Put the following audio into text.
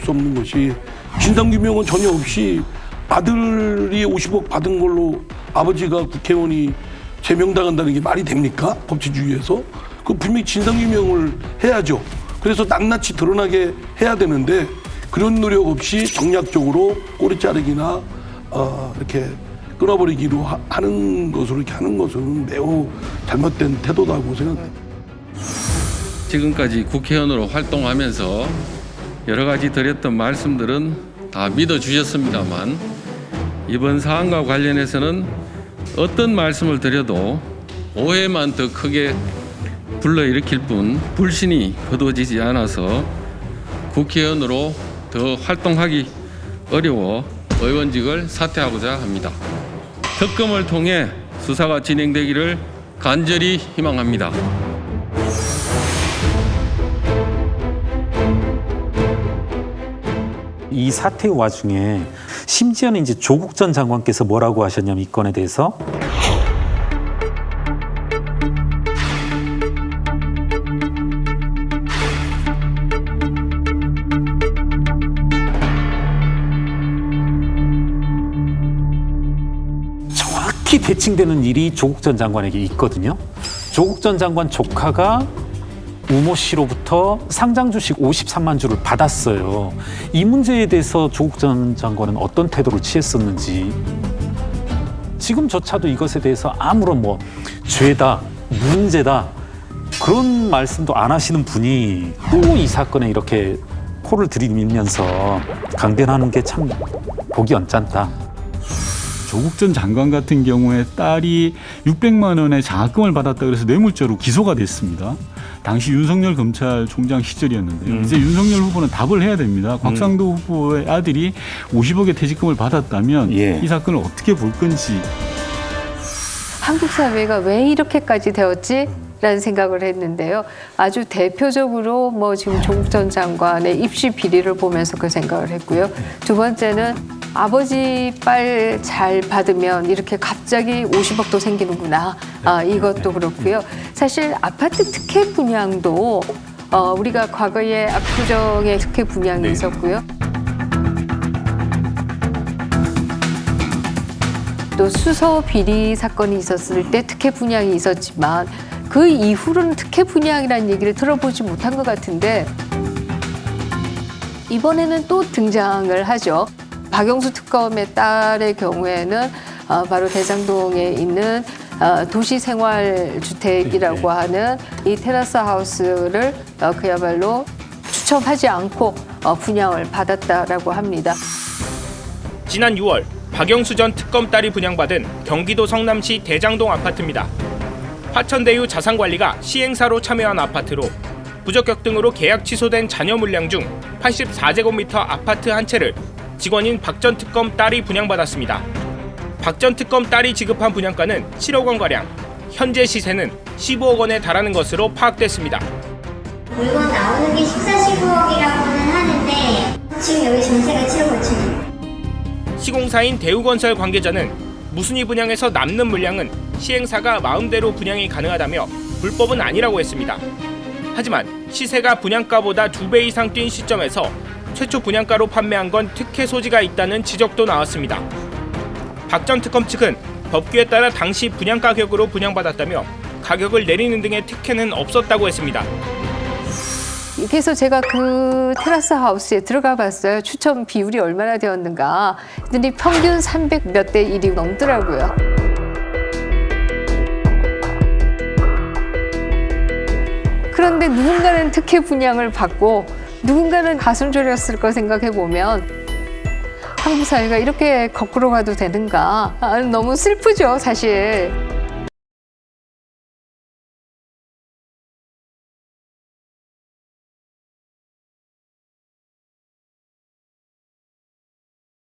수 없는 것이 진상규명은 전혀 없이 아들이 50억 받은 걸로 아버지가 국회의원이 제명당한다는 게 말이 됩니까? 법치주의에서? 그 분명히 진상규명을 해야죠. 그래서 낱낱이 드러나게 해야 되는데 그런 노력 없이 정략적으로 꼬리 자르기나 이렇게 끊어버리기로 하는 것으로 이렇게 하는 것은 매우 잘못된 태도다고 생각합니다. 지금까지 국회의원으로 활동하면서 여러 가지 드렸던 말씀들은 다 믿어주셨습니다만 이번 사안과 관련해서는 어떤 말씀을 드려도 오해만 더 크게 불러일으킬 뿐 불신이 거두어지지 않아서 국회의원으로 더 활동하기 어려워 의원직을 사퇴하고자 합니다. 특검을 통해 수사가 진행되기를 간절히 희망합니다. 이 사태 와중에 심지어는 이제 조국 전 장관께서 뭐라고 하셨냐면 이 건에 대해서 정확히 대칭되는 일이 조국 전 장관에게 있거든요. 조국 전 장관 조카가 우모 씨로부터 상장 주식 53만 주를 받았어요. 이 문제에 대해서 조국 전 장관은 어떤 태도를 취했었는지 지금조차도 이것에 대해서 아무런 죄다, 문제다 그런 말씀도 안 하시는 분이 또 이 사건에 이렇게 코를 들이밀면서 강변하는 게 참 보기 언짢다. 조국 전 장관 같은 경우에 딸이 600만 원의 장학금을 받았다 그래서 뇌물죄로 기소가 됐습니다. 당시 윤석열 검찰총장 시절이었는데요. 이제 윤석열 후보는 답을 해야 됩니다. 곽상도 후보의 아들이 50억의 퇴직금을 받았다면 이 사건을 어떻게 볼 건지. 한국 사회가 왜 이렇게까지 되었지? 라는 생각을 했는데요. 아주 대표적으로 지금 조국 전 장관의 입시 비리를 보면서 그 생각을 했고요. 두 번째는 아버지 빨 잘 받으면 이렇게 갑자기 50억도 생기는구나. 이것도 그렇고요. 사실 아파트 특혜 분양도 우리가 과거에 압구정에 특혜 분양이 있었고요. 또 수서 비리 사건이 있었을 때 특혜 분양이 있었지만 그 이후로는 특혜 분양이라는 얘기를 들어보지 못한 것 같은데 이번에는 또 등장을 하죠. 박영수 특검의 딸의 경우에는 바로 대장동에 있는 도시생활주택이라고 하는 이 테라스 하우스를 그야말로 추첨하지 않고 분양을 받았다라고 합니다. 지난 6월 박영수 전 특검 딸이 분양받은 경기도 성남시 대장동 아파트입니다. 화천대유 자산관리가 시행사로 참여한 아파트로 부적격 등으로 계약 취소된 잔여 물량 중 84제곱미터 아파트 한 채를 직원인 박 전 특검 딸이 분양받았습니다. 박 전 특검 딸이 지급한 분양가는 7억 원가량, 현재 시세는 15억 원에 달하는 것으로 파악됐습니다. 물건 나오는 게 14,15억이라고는 하는데 지금 여기 전세가 7억 5천이에요. 시공사인 대우건설 관계자는 무순위 분양에서 남는 물량은 시행사가 마음대로 분양이 가능하다며 불법은 아니라고 했습니다. 하지만 시세가 분양가보다 2배 이상 뛴 시점에서 최초 분양가로 판매한 건 특혜 소지가 있다는 지적도 나왔습니다. 박 전 특검 측은 법규에 따라 당시 분양 가격으로 분양받았다며 가격을 내리는 등의 특혜는 없었다고 했습니다. 그래서 제가 그 테라스 하우스에 들어가 봤어요. 추첨 비율이 얼마나 되었는가. 근데 평균 300 몇 대 1이 넘더라고요. 그런데 누군가는 특혜 분양을 받고 누군가는 가슴 졸였을 거 생각해 보면 한국 사회가 이렇게 거꾸로 가도 되는가. 너무 슬프죠, 사실.